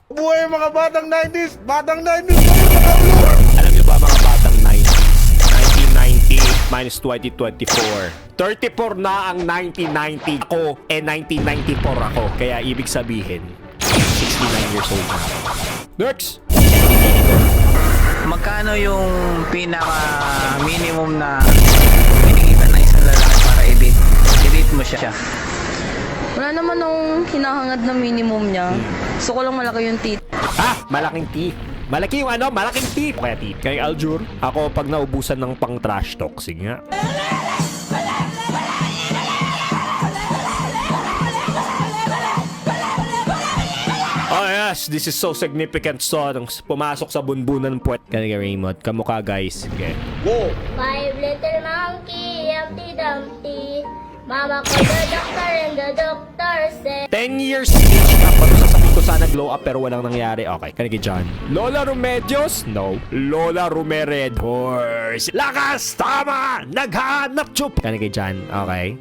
Buhay mga batang 90s! Batang 90s! Alam niyo ba mga batang 90s? 1990 minus 2024. 34 na ang 1990. Ako, 1994 ako. Kaya ibig sabihin, 69 years old na ako. Next! Magkano yung pinaka-minimum na kinikita ng isang lalaki para i-date mo siya? Wala naman nung hinahangad na minimum niya. Gusto ko lang malaki yung tit. Malaking T. Malaki yung ano? Malaking T. Kaya T. Kay Aljur, ako pag naubusan ng pang trash talk, sige nga. Oh yes, this is so significant song. Pumasok sa bunbunan ng puwet. Kaya Raymond, kamukha guys. Okay. Go! 5 little monkey, Humpty Dumpty. Mama called the doctor and the doctor said 10 years age na pa. Sasabihin ko sana glow up pero walang nangyari. Okay, kanina John. Lola Remedios? No. Lola Rumered Horse. Lakas! Tama! Naghanap chup! Kanina John. Okay.